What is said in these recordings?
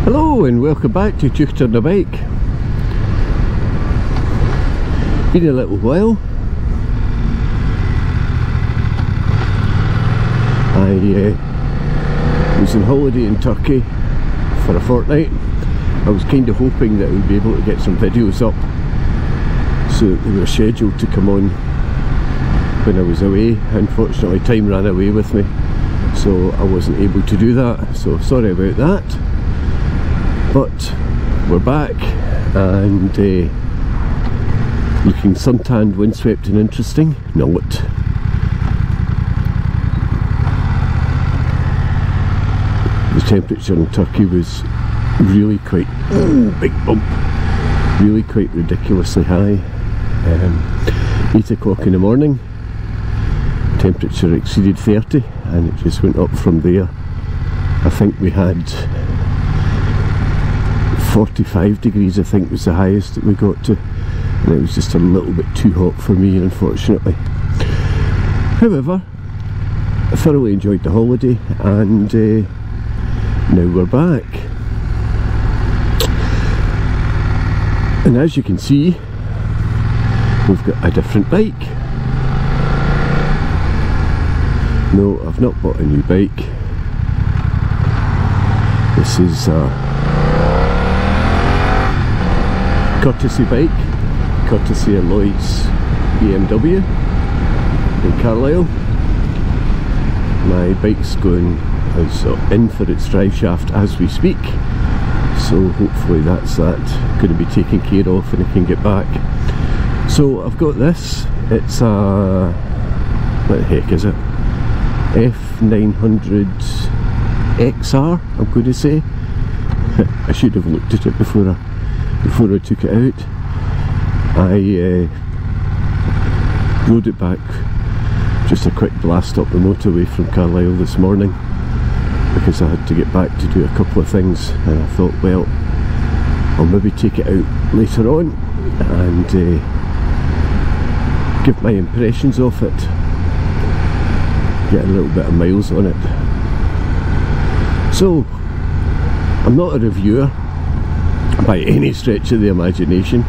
Hello and welcome back to Tutor on the Bike. Been a little while. I was on holiday in Turkey for a fortnight. I was kind of hoping that I would be able to get some videos up, so that they were scheduled to come on when I was away. Unfortunately, time ran away with me, so I wasn't able to do that, so sorry about that. But we're back and looking suntanned, windswept and interesting. Not. The temperature in Turkey was really quite, big bump, really quite ridiculously high. 8 o'clock in the morning, temperature exceeded 30 and it just went up from there. I think we had 45 degrees, I think was the highest that we got to, and it was just a little bit too hot for me, unfortunately. However, I thoroughly enjoyed the holiday and now we're back. And as you can see, we've got a different bike. No, I've not bought a new bike. This is a courtesy bike, courtesy of Lloyd's BMW in Carlisle. My bike's going in for its drive shaft as we speak, so hopefully that's going to be taken care of and I can get back. So I've got this, it's a, what the heck is it, F900XR, I'm going to say. I should have looked at it before I took it out. I rode it back, just a quick blast up the motorway from Carlisle this morning, because I had to get back to do a couple of things, and I thought, well, I'll maybe take it out later on and give my impressions of it, get a little bit of miles on it. So, I'm not a reviewer by any stretch of the imagination.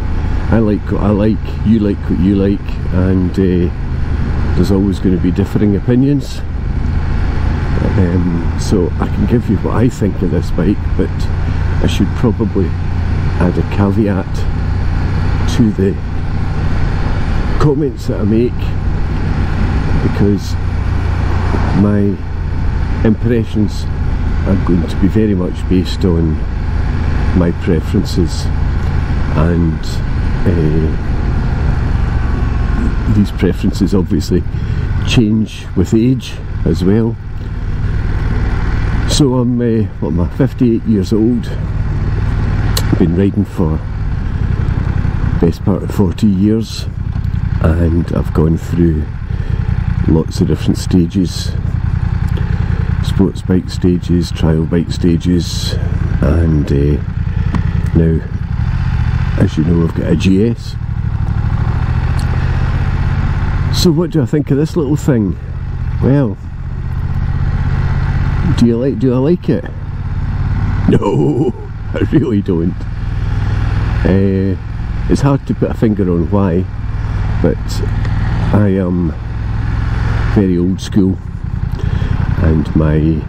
I like what I like, you like what you like, and there's always going to be differing opinions. So I can give you what I think of this bike, but I should probably add a caveat to the comments that I make, because my impressions are going to be very much based on my preferences, and these preferences obviously change with age as well. So I'm, what am I, 58 years old, I've been riding for the best part of 40 years, and I've gone through lots of different stages, sports bike stages, trial bike stages, and now, as you know, I've got a GS. So what do I think of this little thing? Well, do I like it? No, I really don't. It's hard to put a finger on why, but I am very old school, and my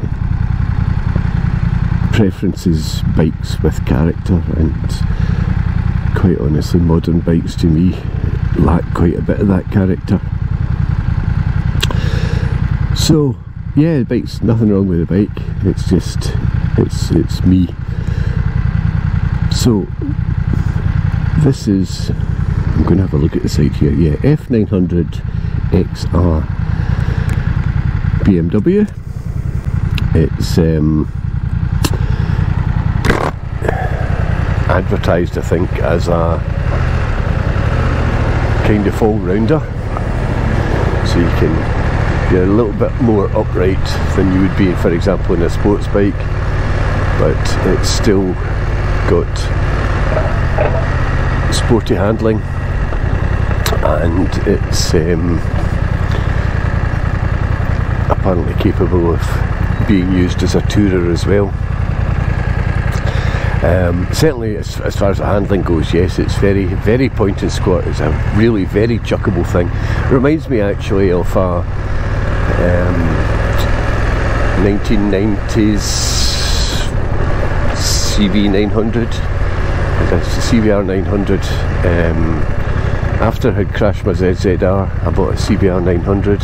preference is bikes with character, and quite honestly modern bikes to me lack quite a bit of that character. So yeah, the bike's nothing wrong with the bike, it's just it's me. So this is, I'm going to have a look at the side here, yeah, F900XR BMW. It's advertised, I think, as a kind of all-rounder, so you can, you're a little bit more upright than you would be, for example, in a sports bike, but it's still got sporty handling, and it's apparently capable of being used as a tourer as well. Certainly as far as the handling goes, yes, it's very, very point and squat. It's a really very chuckable thing. It reminds me actually of a 1990s CV900. It's a CBR 900. After I had crashed my ZZR, I bought a CBR 900.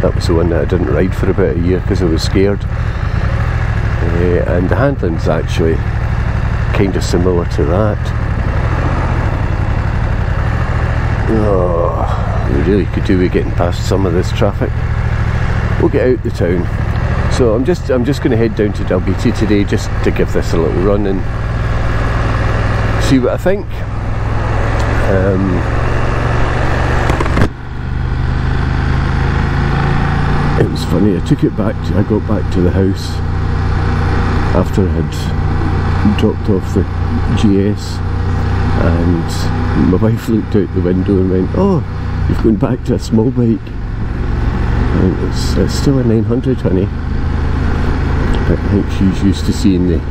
That was the one that I didn't ride for about a year because I was scared. And the handling's actually kind of similar to that. Oh, we really could do with getting past some of this traffic. We'll get out the town. So I'm just going to head down to Dalbeattie today just to give this a little run and see what I think. It was funny, I got back to the house after I had dropped off the GS, and my wife looked out the window and went, "Oh, you've gone back to a small bike." And it's still a 900, honey. I think she's used to seeing the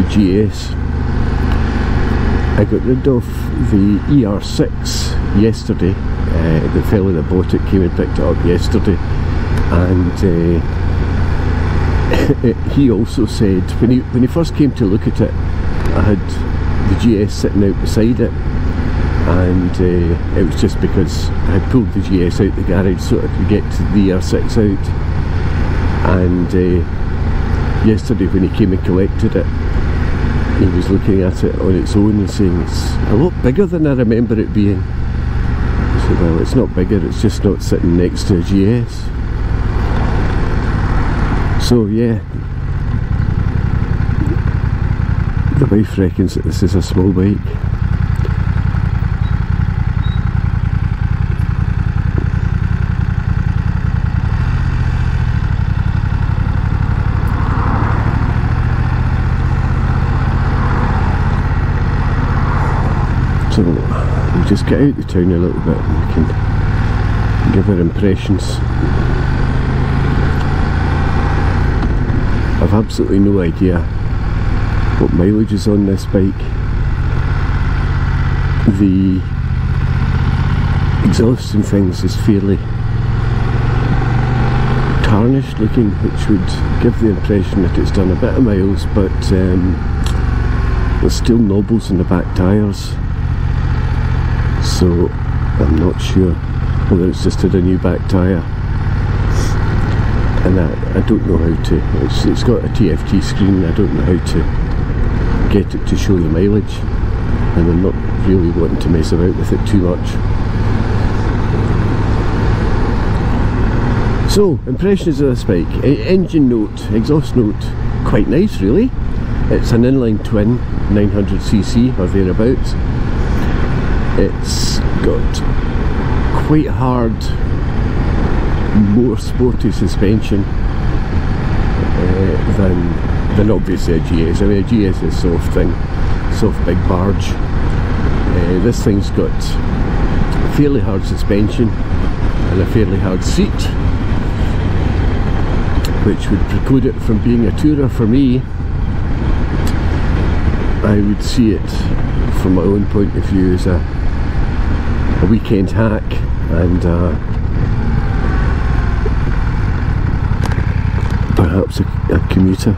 GS. I got rid of the ER6 yesterday. The fellow that bought it came and picked it up yesterday, and he also said when he first came to look at it, I had the GS sitting out beside it, and it was just because I had pulled the GS out the garage so I could get the ER6 out. And yesterday when he came and collected it, he was looking at it on its own and saying it's a lot bigger than I remember it being. I said, well, it's not bigger, it's just not sitting next to a GS. So yeah, the wife reckons that this is a small bike. So we'll just get out the town a little bit and we can give our impressions. I've absolutely no idea what mileage is on this bike. The exhaust and things is fairly tarnished looking, which would give the impression that it's done a bit of miles, but there's still knobbles in the back tyres, so I'm not sure whether it's just had a new back tyre. And I don't know how to, it's got a TFT screen, I don't know how to get it to show the mileage, and I'm not really wanting to mess about with it too much. So, impressions of this bike. Engine note, exhaust note, quite nice really. It's an inline twin 900cc or thereabouts. It's got quite hard, more sporty suspension than obviously a GS. I mean, a GS is a soft thing, soft big barge. This thing's got fairly hard suspension and a fairly hard seat, which would preclude it from being a tourer for me. I would see it from my own point of view as a weekend hack and perhaps a commuter.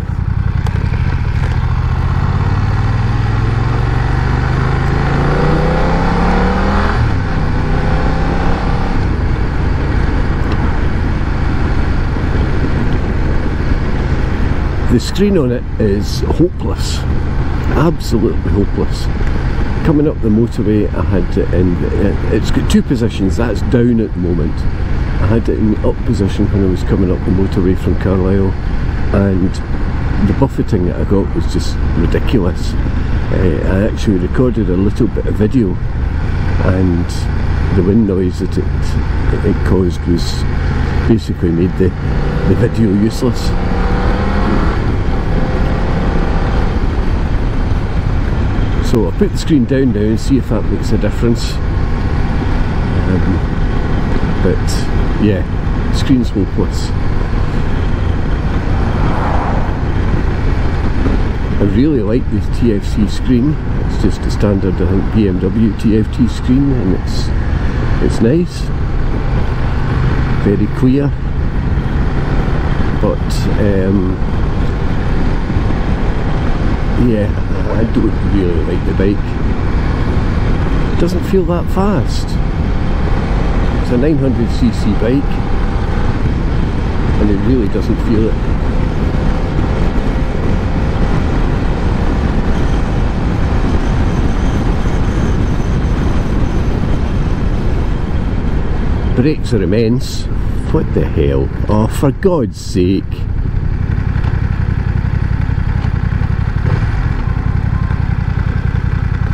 The screen on it is hopeless, absolutely hopeless. Coming up the motorway, I had it in, it's got two positions, that's down at the moment. I had it in the up position when I was coming up the motorway from Carlisle, and the buffeting that I got was just ridiculous. I actually recorded a little bit of video, and the wind noise that it caused was basically made the video useless. So I'll put the screen down now and see if that makes a difference. But yeah, the screen's hopeless. And really like the TFT screen. It's just a standard, I think, BMW TFT screen, and it's nice, very clear. But yeah, I don't really like the bike. It doesn't feel that fast. It's a 900cc bike, and it really doesn't feel it. Brakes are immense. What the hell? Oh, for God's sake.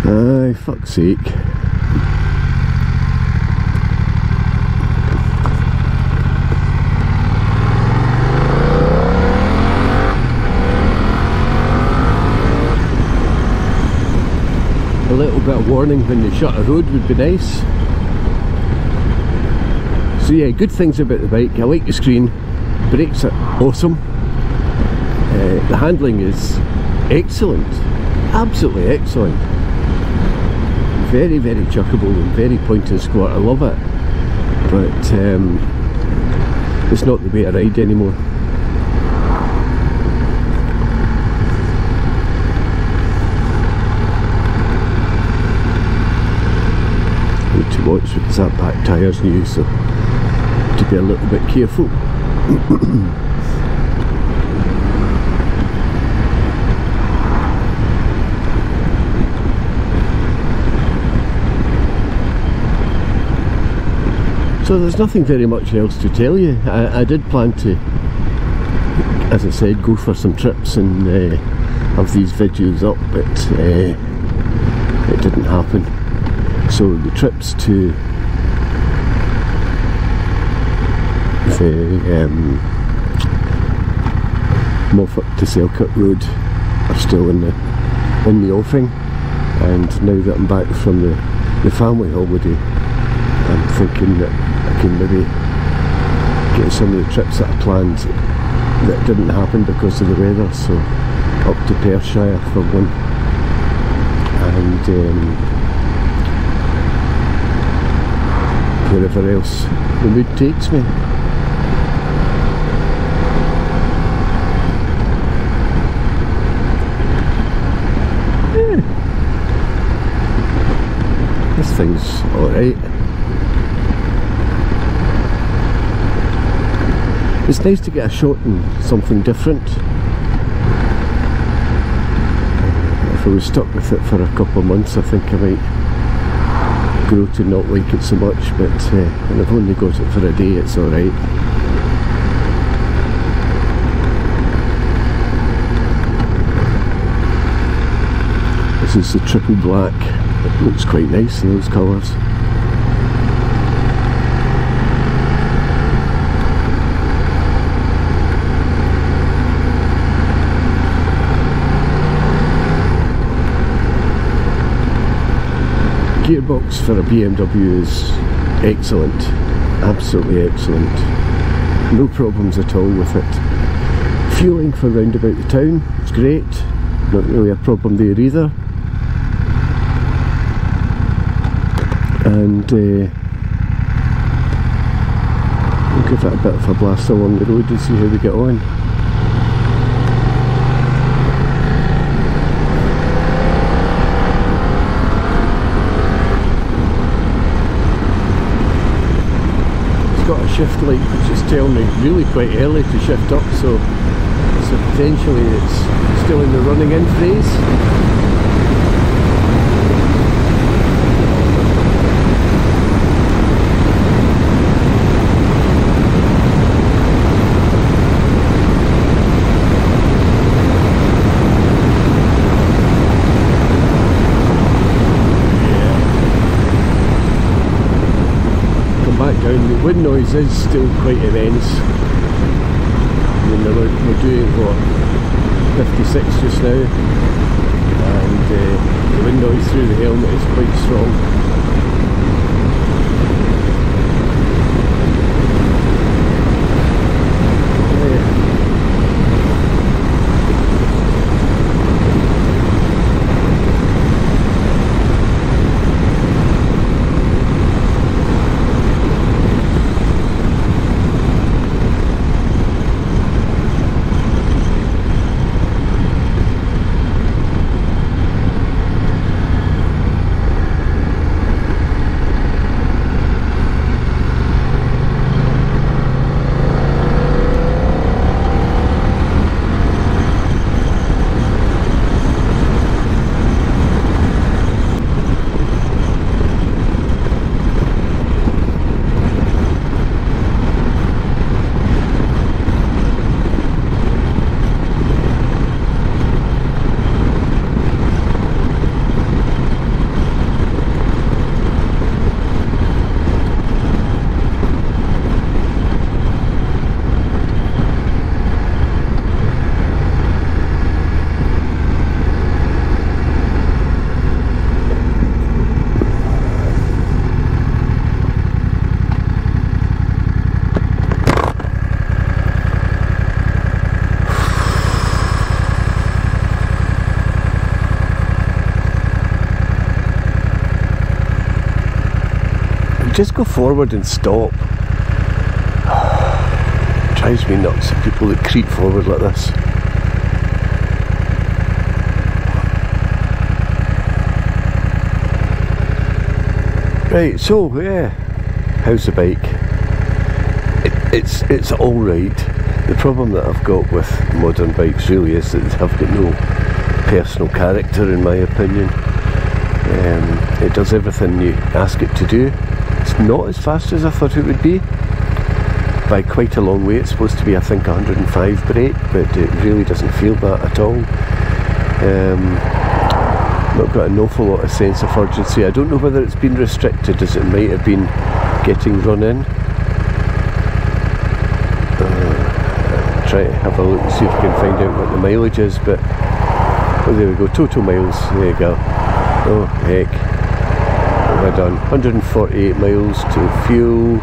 Aye, fuck's sake. A little bit of warning when you shut a road would be nice. So yeah, good things about the bike. I like the screen, brakes are awesome, the handling is excellent, absolutely excellent, very very chuckable and very point and squirt. I love it, but it's not the way I ride anymore. Need to watch because that back tyre's new, so to be a little bit careful. So there's nothing very much else to tell you. I did plan to, as I said, go for some trips and have these videos up, but it didn't happen. So the trips to the Moffat to Selkirk Road are still in the offing, and now that I'm back from the family holiday, I'm thinking that I can maybe get some of the trips that I planned that didn't happen because of the weather. So up to Perthshire for one, and wherever else the mood takes me. This thing's alright. It's nice to get a shot in something different. If I was stuck with it for a couple of months, I think I might grow to not like it so much, but when I've only got it for a day, it's alright. This is the triple black. It looks quite nice in those colours. Gearbox for a BMW is excellent, absolutely excellent, no problems at all with it. Fueling for round about the town is great, not really a problem there either. And we'll give that a bit of a blast along the road and see how we get on. It's got a shift light which is telling me really quite early to shift up, so potentially it's still in the running in phase. The wind noise is still quite immense. I mean, we're doing what, 56 just now, and the wind noise through the helmet is quite strong. just go forward and stop. Drives me nuts, people that creep forward like this. Right, so yeah, how's the bike? It's alright. The problem that I've got with modern bikes really is that they have got no personal character, in my opinion. It does everything you ask it to do. It's not as fast as I thought it would be, by quite a long way. It's supposed to be, I think, 105 brake, but it really doesn't feel that at all. Not got an awful lot of sense of urgency. I don't know whether it's been restricted as it might have been getting run in. Try to have a look and see if I can find out what the mileage is, but oh, there we go, total miles, there you go. Oh heck, what have I done? 148 miles to fuel.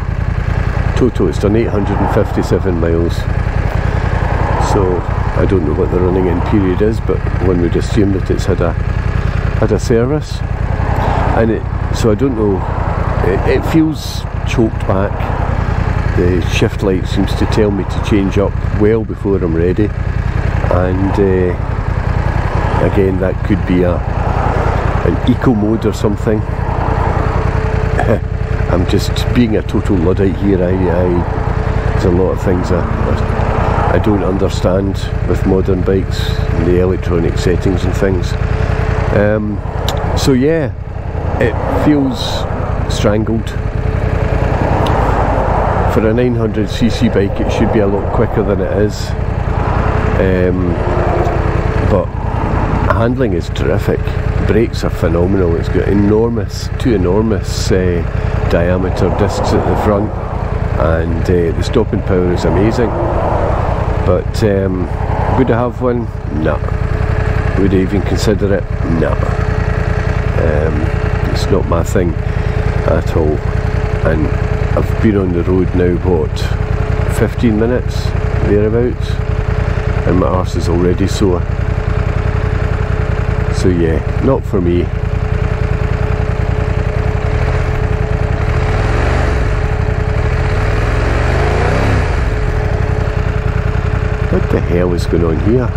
Total, it's done 857 miles. So I don't know what the running in period is, but one would assume that it's had a service, and so I don't know, it feels choked back. The shift light seems to tell me to change up well before I'm ready, and again, that could be an eco mode or something. I'm just being a total Luddite here. There's a lot of things I don't understand with modern bikes and the electronic settings and things. So yeah, it feels strangled. For a 900cc bike it should be a lot quicker than it is, but handling is terrific. Brakes are phenomenal. It's got two enormous diameter discs at the front, and the stopping power is amazing. But would I have one? No. Would I even consider it? No. It's not my thing at all. And I've been on the road now, what, 15 minutes, thereabouts, and my arse is already sore. So yeah, not for me. What the hell is going on here?